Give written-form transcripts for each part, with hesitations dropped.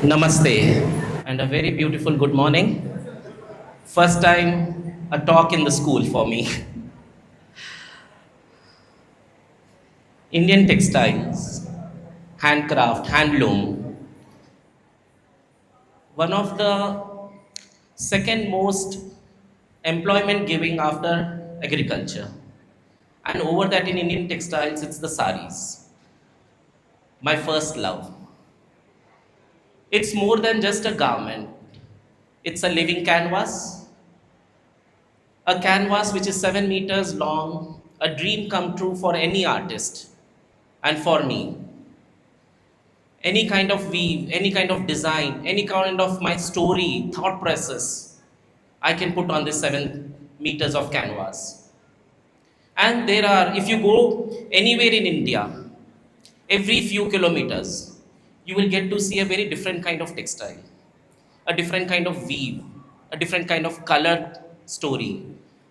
Namaste and a very beautiful good morning. First time a talk in the school for me. Indian textiles, handcraft, handloom, one of the second most employment giving after agriculture. And over that in Indian textiles, it's the sarees, my first love. It's more than just a garment. It's a living canvas, a canvas which is 7 meters long, a dream come true for any artist and for me. Any kind of weave, any kind of design, any kind of my story, thought process, I can put on this 7 meters of canvas. And there are, if you go anywhere in India, every few kilometers, you will get to see a very different kind of textile, a different kind of weave, a different kind of colored story,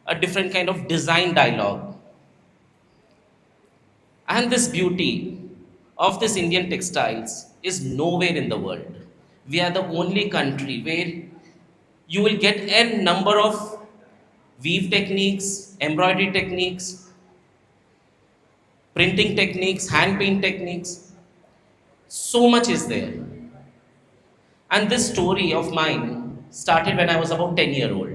a different kind of design dialogue. And this beauty of this Indian textiles is nowhere in the world. We are the only country where you will get n number of weave techniques, embroidery techniques, printing techniques, hand paint techniques. So much is there. And this story of mine started when I was about 10-year old.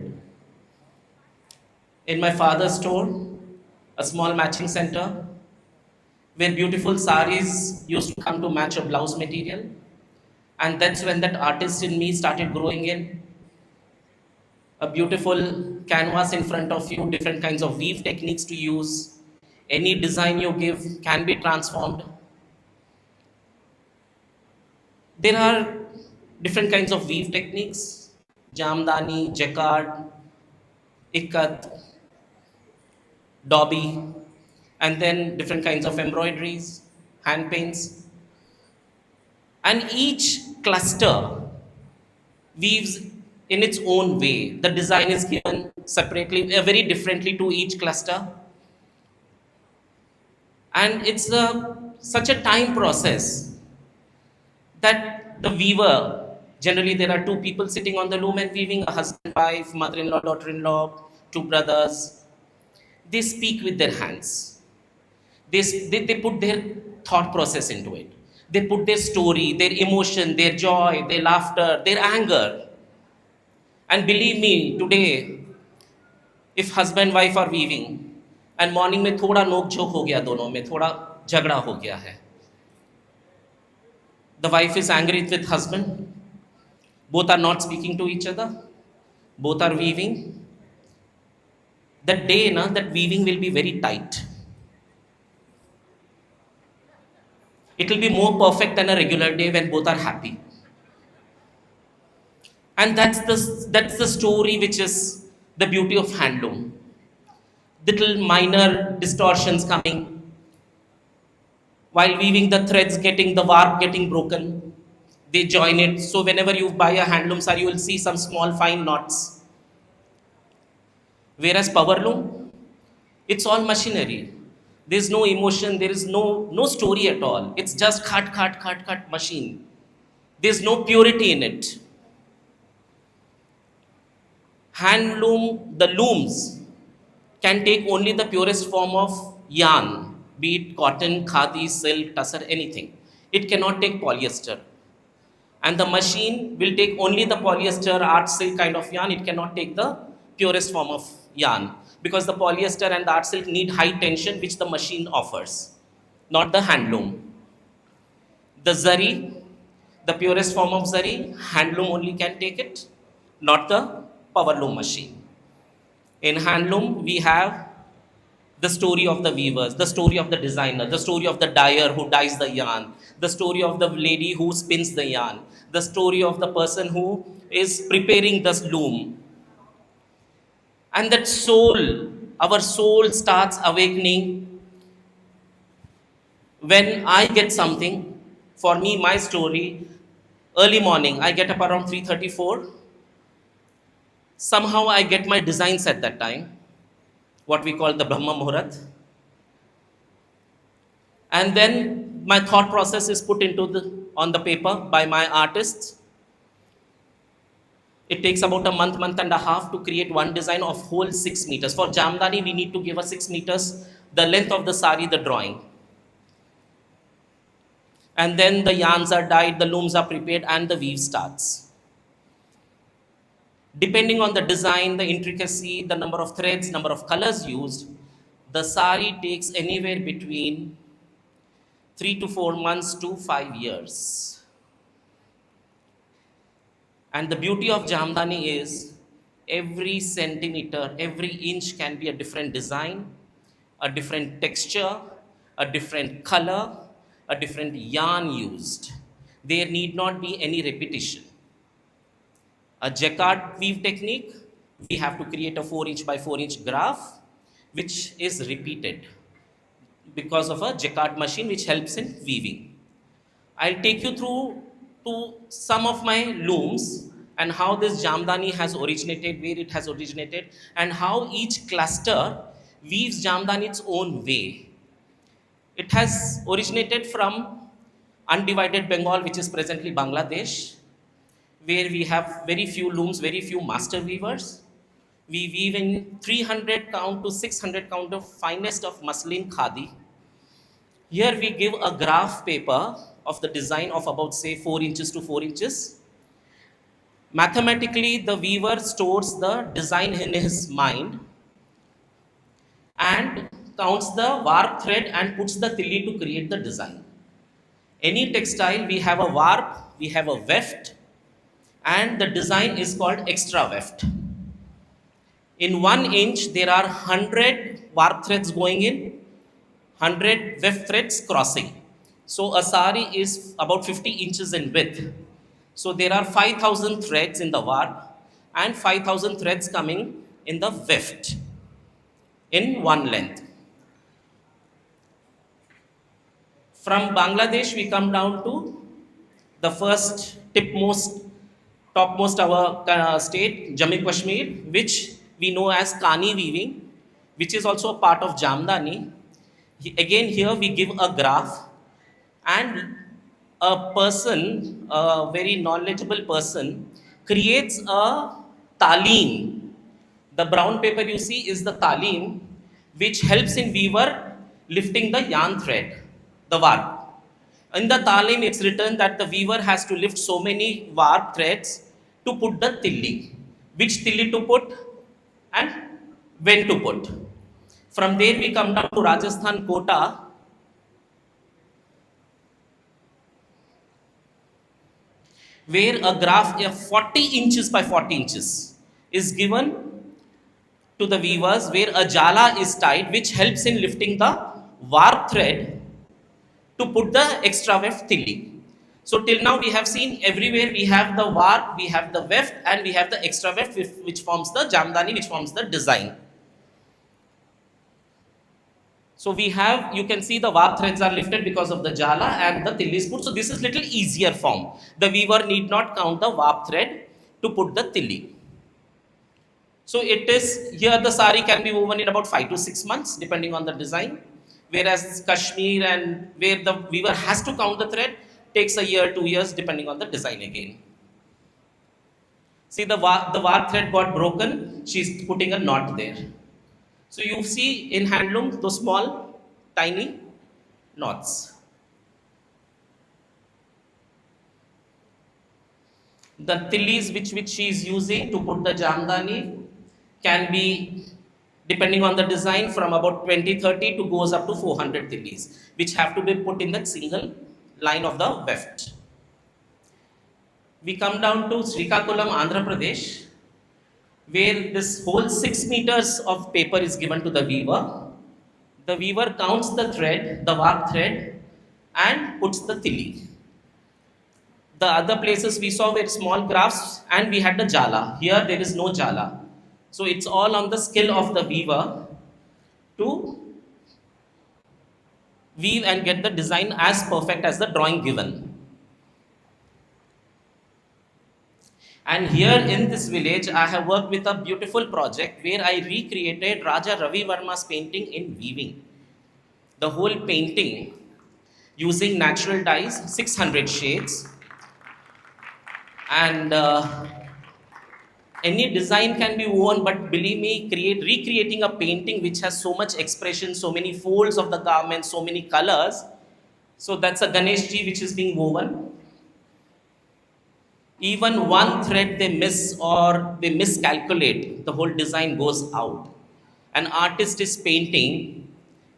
In my father's store, a small matching center, where beautiful saris used to come to match a blouse material. And that's when that artist in me started growing in. A beautiful canvas in front of you, different kinds of weave techniques to use. Any design you give can be transformed. There are different kinds of weave techniques, jamdani, jacquard, ikat, dobby, and then different kinds of embroideries, hand paints. And each cluster weaves in its own way. The design is given separately, very differently to each cluster. And it's such a time process that the weaver, generally there are two people sitting on the loom and weaving, a husband, wife, mother-in-law, daughter-in-law, two brothers. They speak with their hands. They put their thought process into it. They put their story, their emotion, their joy, their laughter, their anger. And believe me, today, if husband wife are weaving, and morning में थोड़ा नोक झोंक हो गया दोनों में, थोड़ा झगड़ा हो गया है. The wife is angry with husband. Both are not speaking to each other. Both are weaving. That day, that weaving will be very tight. It will be more perfect than a regular day when both are happy. And that's the story which is the beauty of handloom. Little minor distortions coming. While weaving, the threads getting, the warp getting broken. They join it. So whenever you buy a handloom saree, you will see some small fine knots. Whereas power loom, it's all machinery. There's no emotion, there is no story at all. It's just cut machine. There's no purity in it. Handloom, the looms can take only the purest form of yarn, be it cotton, khadi, silk, tussar, anything. It cannot take polyester. And the machine will take only the polyester, art silk kind of yarn. It cannot take the purest form of yarn, because the polyester and the art silk need high tension, which the machine offers, not the handloom. The zari, the purest form of zari, handloom only can take it, not the power loom machine. In handloom, we have the story of the weavers, the story of the designer, the story of the dyer who dyes the yarn, the story of the lady who spins the yarn, the story of the person who is preparing the loom. And that soul, our soul starts awakening when I get something. For me, my story, early morning, I get up around 3:34. Somehow I get my designs at that time, what we call the Brahma Muhurat. And then my thought process is put into on the paper by my artists. It takes about a month and a half to create one design of whole 6 meters. For Jamdani, we need to give a 6 meters, the length of the sari, the drawing. And then the yarns are dyed, the looms are prepared, and the weave starts. Depending on the design, the intricacy, the number of threads, number of colors used, the sari takes anywhere between 3 to 4 months to 5 years. And the beauty of Jamdani is every centimeter, every inch can be a different design, a different texture, a different color, a different yarn used. There need not be any repetition. A jacquard weave technique, we have to create a 4 inch by 4 inch graph, which is repeated because of a jacquard machine which helps in weaving. I'll take you through to some of my looms and how this Jamdani has originated, where it has originated, and how each cluster weaves Jamdani its own way. It has originated from undivided Bengal, which is presently Bangladesh, where we have very few looms, very few master weavers. We weave in 300 count to 600 count of finest of muslin khadi. Here we give a graph paper of the design of about say 4 inches to 4 inches. Mathematically, the weaver stores the design in his mind and counts the warp thread and puts the tilly to create the design. Any textile, we have a warp, we have a weft, and the design is called extra weft. In 1 inch, there are 100 warp threads going in, 100 weft threads crossing. So a sari is about 50 inches in width. So there are 5,000 threads in the warp and 5,000 threads coming in the weft in one length. From Bangladesh, we come down to the first topmost our state, Jammu Kashmir, which we know as Kani weaving, which is also a part of Jamdani. Again, here we give a graph, and a person, a very knowledgeable person, creates a talim. The brown paper you see is the talim, which helps in weaver lifting the yarn thread, the warp. In the talim, it's written that the weaver has to lift so many warp threads to put the tilli, which tilli to put and when to put. From there, we come down to Rajasthan Kota, where a graph of 40 inches by 40 inches is given to the weavers, where a jala is tied, which helps in lifting the warp thread to put the extra weft tilli. So till now we have seen everywhere we have the warp, we have the weft, and we have the extra weft which forms the Jamdani, which forms the design. So we have, you can see the warp threads are lifted because of the jala and the tilli is put. So this is little easier form. The weaver need not count the warp thread to put the tilli. So it is, here the sari can be woven in about 5 to 6 months depending on the design. Whereas Kashmir and where the weaver has to count the thread takes a year, 2 years depending on the design again. See the warp thread got broken, she's putting a knot there. So you see in handloom those small, tiny knots. The tillis which she is using to put the Jamdani can be, depending on the design, from about 20-30 to goes up to 400 tillis, which have to be put in that single line of the weft. We come down to Srikakulam, Andhra Pradesh, where this whole 6 meters of paper is given to the weaver. The weaver counts the thread, the warp thread, and puts the tilli. The other places we saw were small graphs and we had the jala. Here there is no jala. So it's all on the skill of the weaver to weave and get the design as perfect as the drawing given. And here in this village, I have worked with a beautiful project where I recreated Raja Ravi Varma's painting in weaving. The whole painting using natural dyes, 600 shades, and any design can be woven, but believe me, recreating a painting which has so much expression, so many folds of the garment, so many colors. So that's a Ganesh Ji which is being woven. Even one thread they miss or they miscalculate, the whole design goes out. An artist is painting,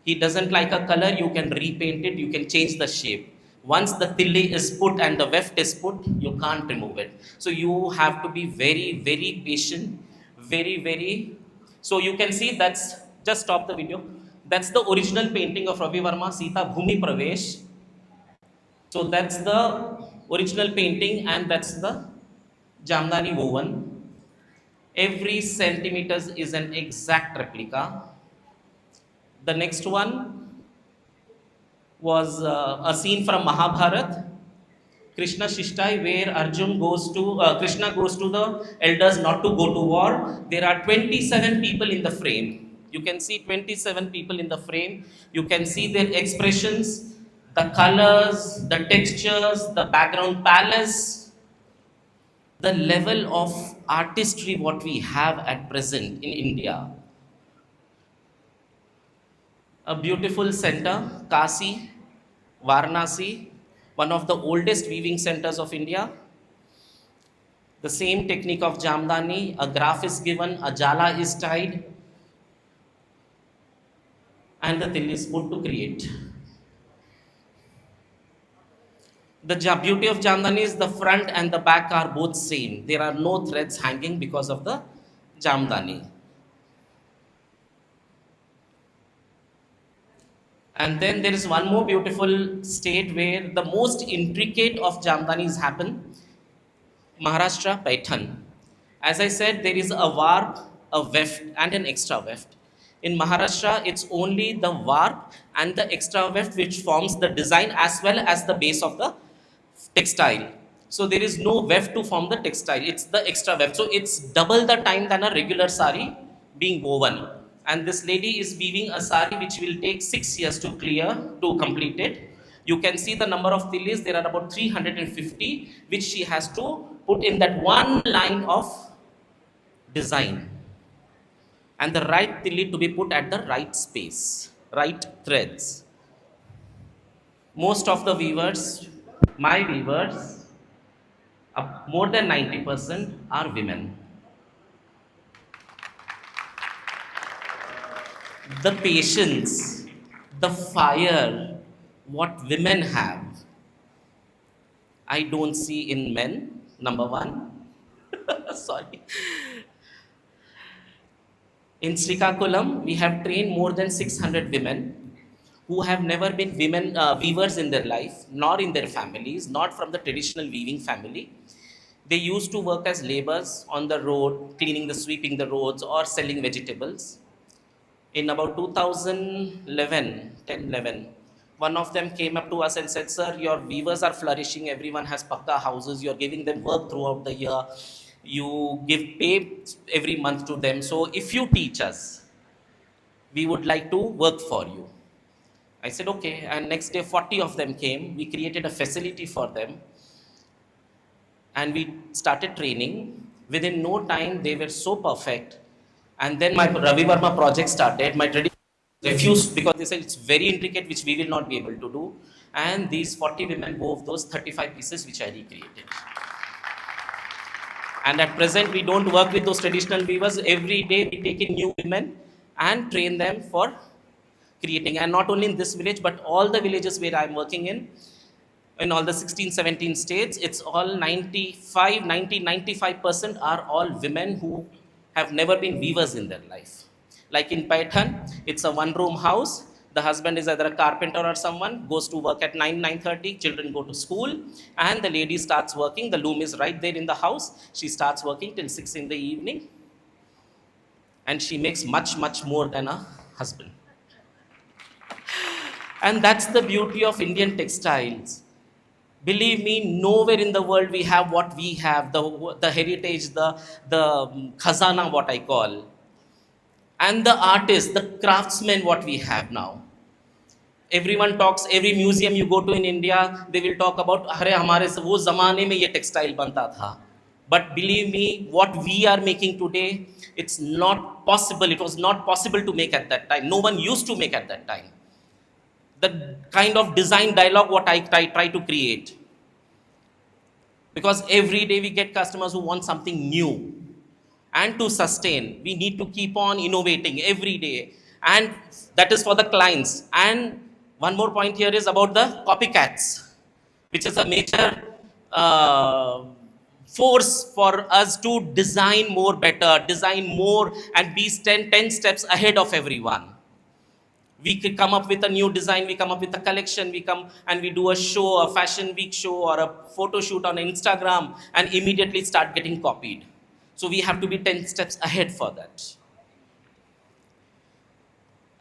he doesn't like a color, you can repaint it, you can change the shape. Once the tilli is put and the weft is put, you can't remove it. So you have to be very, very patient, very, very. So you can see that's, just stop the video. That's the original painting of Ravi Verma, Sita Bhumi Pravesh. So that's the original painting and that's the Jamdani woven. Every centimeters is an exact replica. The next one was a scene from Mahabharat, Krishna Shishtai, where Krishna goes to the elders not to go to war. There are 27 people in the frame. You can see 27 people in the frame. You can see their expressions, the colors, the textures, the background palace, the level of artistry what we have at present in India. A beautiful center, Kasi, Varanasi, one of the oldest weaving centers of India. The same technique of Jamdani, a graph is given, a jala is tied, and the till is put to create. The beauty of Jamdani is the front and the back are both same. There are no threads hanging because of the Jamdani. And then there is one more beautiful state where the most intricate of Jamdanis happen, Maharashtra, Paithan. As I said, there is a warp, a weft, and an extra weft. In Maharashtra, it's only the warp and the extra weft which forms the design as well as the base of the textile. So there is no weft to form the textile. It's the extra weft. So it's double the time than a regular sari being woven. And this lady is weaving a sari which will take 6 years to clear, to complete it. You can see the number of tillis. There are about 350, which she has to put in that one line of design. And the right tilli to be put at the right space, right threads. Most of the weavers, my weavers, more than 90% are women. The patience, the fire, what women have, I don't see in men, number one. Sorry. In Srikakulam, we have trained more than 600 women who have never been women weavers in their life, nor in their families, not from the traditional weaving family. They used to work as laborers on the road, cleaning sweeping the roads, or selling vegetables. In about 2011, 10, 11, one of them came up to us and said, "Sir, your weavers are flourishing. Everyone has pakka houses. You're giving them work throughout the year. You give pay every month to them. So if you teach us, we would like to work for you." I said, "Okay." And next day, 40 of them came. We created a facility for them and we started training. Within no time, they were so perfect. And then my Ravi Verma project started. My tradition refused because they said it's very intricate, which we will not be able to do. And these 40 women wove those 35 pieces which I recreated. And at present, we don't work with those traditional weavers. Every day, we take in new women and train them for creating. And not only in this village, but all the villages where I'm working in all the 16, 17 states, it's all 95, 90, 95% are all women who have never been weavers in their life. Like in Paithan, it's a one-room house. The husband is either a carpenter or someone, goes to work at 9, 9:30, children go to school, and the lady starts working. The loom is right there in the house. She starts working till 6 in the evening, and she makes much, much more than a husband. And that's the beauty of Indian textiles. Believe me, nowhere in the world we have what we have, the heritage, the khazana, what I call, and the artists, the craftsmen, what we have now. Everyone talks, every museum you go to in India, they will talk about, अरे हमारे वो ज़माने में ये textile बनता था. But believe me, what we are making today, it's not possible. It was not possible to make at that time. No one used to make at that time. The kind of design dialogue what I try to create. Because every day we get customers who want something new. And to sustain, we need to keep on innovating every day. And that is for the clients. And one more point here is about the copycats, which is a major uh, force for us to design more better, design more, and be 10 steps ahead of everyone. We could come up with a new design, we come up with a collection, we come and we do a show, a fashion week show or a photo shoot on Instagram, and immediately start getting copied. So we have to be 10 steps ahead for that.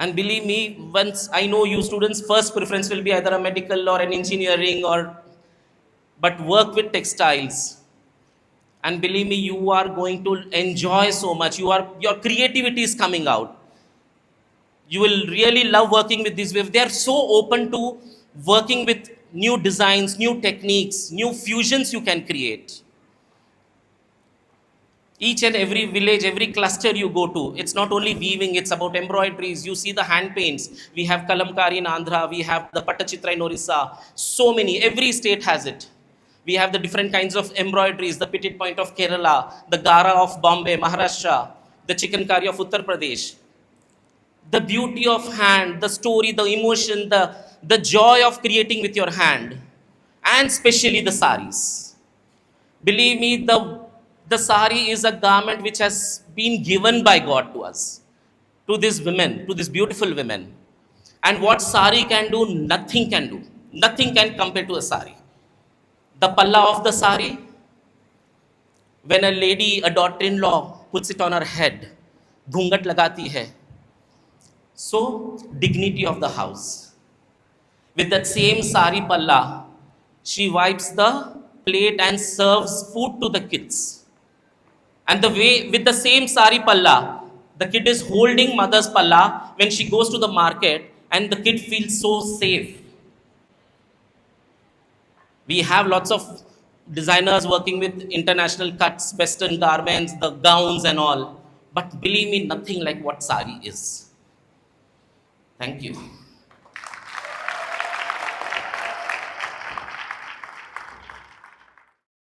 And believe me, once I know you students, first preference will be either a medical or an engineering, or but work with textiles. And believe me, you are going to enjoy so much. Your creativity is coming out. You will really love working with these waves. They are so open to working with new designs, new techniques, new fusions you can create. Each and every village, every cluster you go to, it's not only weaving, it's about embroideries. You see the hand paints. We have Kalamkari in Andhra, we have the Pattachitra in Orissa. So many, every state has it. We have the different kinds of embroideries, the Petit Point of Kerala, the Gara of Bombay, Maharashtra, the Chikankari of Uttar Pradesh. The beauty of hand, the story, the emotion, the joy of creating with your hand, and especially the saris. Believe me, the sari is a garment which has been given by God to us, to these women, to these beautiful women. And what sari can do, nothing can do. Nothing can compare to a sari. The palla of the sari, when a lady, a daughter-in-law, puts it on her head, घूंघट लगाती है, so dignity of the house. With that same sari palla, she wipes the plate and serves food to the kids. And the way with the same sari palla, the kid is holding mother's palla when she goes to the market, and the kid feels so safe. We have lots of designers working with international cuts, western garments, the gowns and all. But believe me, nothing like what sari is. Thank you.